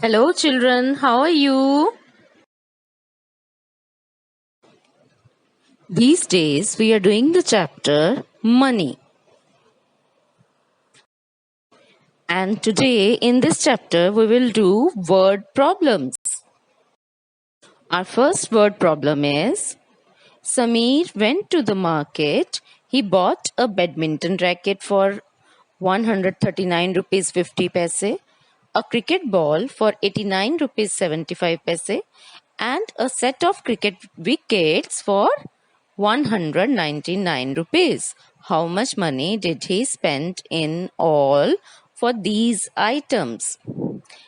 Hello children, how are you? These days we are doing the chapter Money. And today in this chapter we will do word problems. Our first word problem is Sameer went to the market. He bought a badminton racket for 139 rupees 50 paise, a cricket ball for 89 rupees 75 paise, and a set of cricket wickets for 199 rupees. How much money did he spend in all for these items?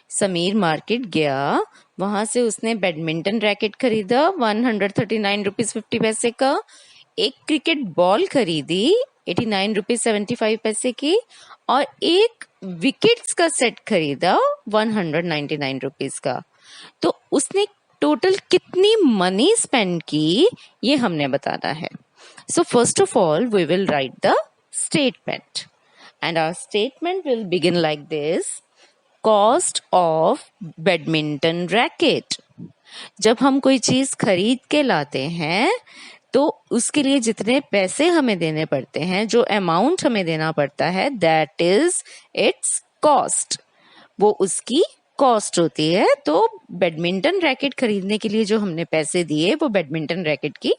Sameer market गया, वहां से उसने badminton racket खरीदा 139 rupees 50 पैसे का, एक cricket ball खरीदी 89 rupees 75 पैसे की, और एक विकेट्स का सेट खरीदा 199 रुपीज का. तो उसने टोटल कितनी मनी स्पेंड की ये हमने बताना है. So first of all we will write the statement and our statement will begin like this. Cost of badminton racket. जब हम कोई चीज खरीद के लाते हैं तो उसके लिए जितने पैसे हमें देने पड़ते हैं, जो अमाउंट हमें देना पड़ता है, दैट इज इट्स कॉस्ट. वो उसकी कॉस्ट होती है. तो बैडमिंटन रैकेट खरीदने के लिए जो हमने पैसे दिए वो बैडमिंटन रैकेट की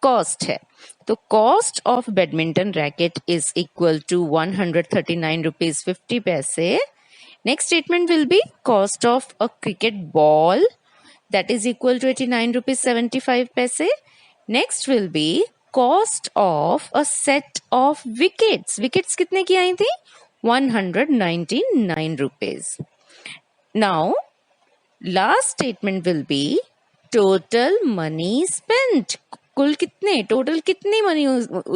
कॉस्ट है. तो cost of badminton racket is equal to 139 rupees 50 पैसे. Next statement will be cost of a cricket ball, that is equal to 89 rupees 75 paise. Next will be cost of a set of wickets. Wickets कितने की आई थी? 199 rupees. Now, last statement will be total money spent. कुल कितने, total कितनी money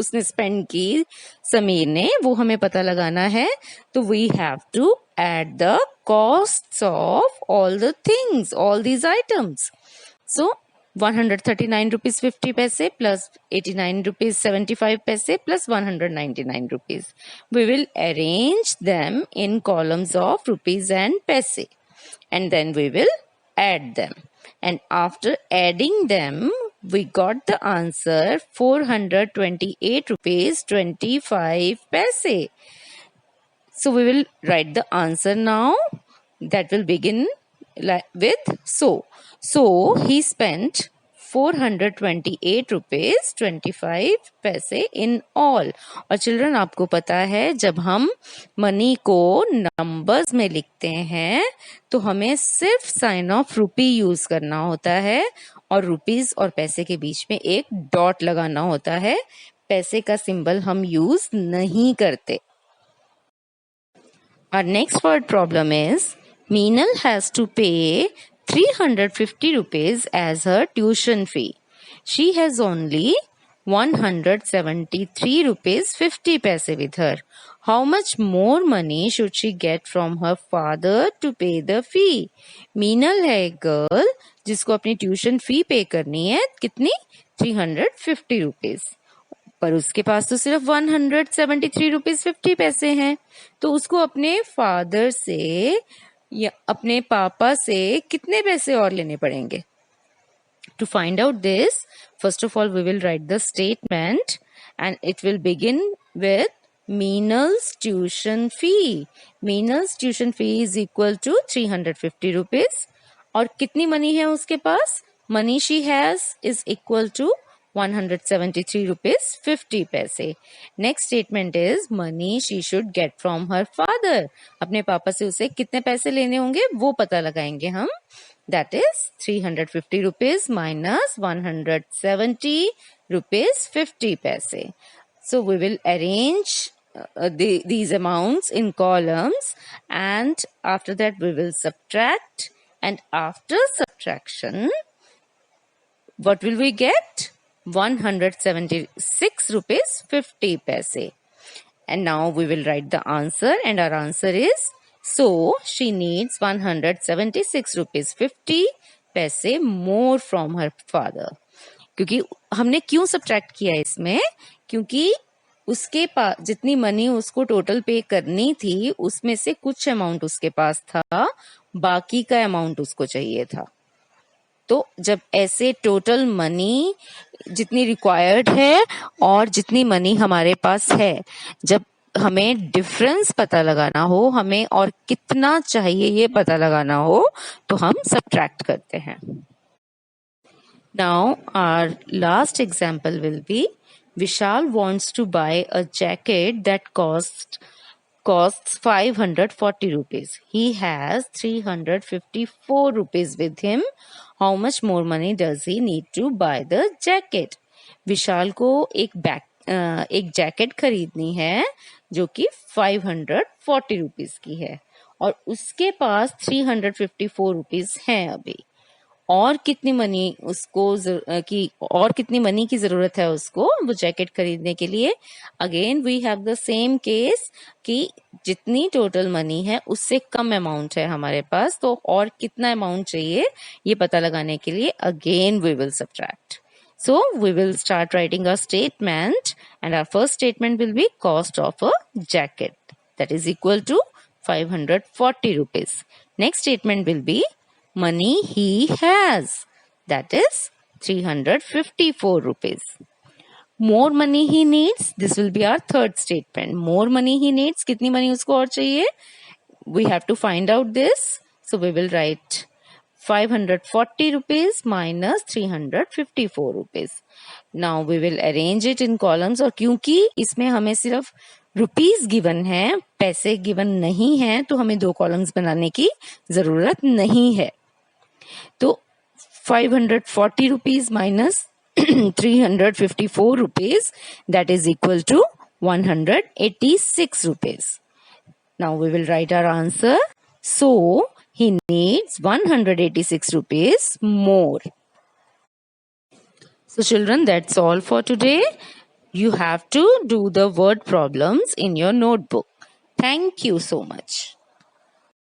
उसने spend की समीर ने, वो हमें पता लगाना है. तो we have to add the costs of all the things, all these items. So 139 rupees 50 paise plus 89 rupees 75 paise plus 199 rupees. We will arrange them in columns of rupees and paise, and then we will add them. And after adding them, we got the answer 428 rupees 25 paise. So we will write the answer now. That will begin with so. So he spent 428 rupees 25 पैसे in all. और children आपको पता है जब हम money को numbers में लिखते हैं तो हमें सिर्फ साइन ऑफ रुपी यूज करना होता है और रुपीज और पैसे के बीच में एक डॉट लगाना होता है. पैसे का सिंबल हम यूज नहीं करते. Our next word problem is Meenal has to pay 350 rupees as her tuition fee. She has only 173 rupees 50 paise with her. How much more money should she get from her father to pay the fee? Meenal है एक girl जिसको अपनी tuition fee पे करनी है. कितनी? 350 rupees. पर उसके पास तो सिर्फ 173 रुपीज 50 पैसे हैं. तो उसको अपने फादर से या अपने पापा से कितने पैसे और लेने पड़ेंगे? To find out this, first of all we will write the statement and it will begin with Meenal's tuition fee. Meenal's tuition fee is equal to 350 rupees. और कितनी मनी है उसके पास? Money she has is equal to 173 rupees 50 paise. Next statement is money she should get from her father. अपने पापा से उसे कितने पैसे लेने होंगे वो पता लगाएंगे हम. That is 350 rupees minus 170 rupees 50 paise. So we will arrange these amounts in columns and after that we will subtract, and after subtraction what will we get? 176 rupees 50 paise. And now we will write the answer, and our answer is so she needs 176 rupees 50 paise more from her father. क्योंकि हमने क्यों subtract किया इसमें? क्योंकि उसके पास जितनी money उसको total पे करनी थी उसमें से कुछ अमाउंट उसके पास था, बाकी का अमाउंट उसको चाहिए था। तो जब ऐसे टोटल मनी जितनी रिक्वायर्ड है और जितनी मनी हमारे पास है, जब हमें डिफरेंस पता लगाना हो, हमें और कितना चाहिए ये पता लगाना हो, तो हम सब्ट्रैक्ट करते हैं। Now our last example will be Vishal wants to buy a jacket that costs 540 rupees. He has 354 rupees with him. How much more money does he need to buy the jacket? विशाल को एक jacket खरीदनी है जो कि 540 rupees की है और उसके पास 354 रुपीज हैं अभी। और कितनी मनी की जरूरत है उसको वो जैकेट खरीदने के लिए। Again we have the same case कि जितनी टोटल मनी है उससे कम अमाउंट है हमारे पास, तो और कितना अमाउंट चाहिए ये पता लगाने के लिए again we will subtract. So we will start writing our statement, and our first statement will be cost of a jacket, that is equal to 540 rupees. Next statement will be money he has, that is 354 rupees. More money he needs, this will be our third statement. More money he needs, कितनी money उसको और चाहिए? We have to find out this. So we will write 540 rupees minus 354 rupees. Now we will arrange it in columns, और क्योंकि इसमें हमें सिर्फ rupees given है, पैसे गिवन नहीं है, तो हमें 2 कॉलम्स बनाने की जरूरत नहीं है। तो 540 rupees minus 354 rupees, that is equal to 186 rupees. Now we will write our answer. So he needs 186 rupees more. So children, that's all for today. You have to do the word problems in your notebook. Thank you so much.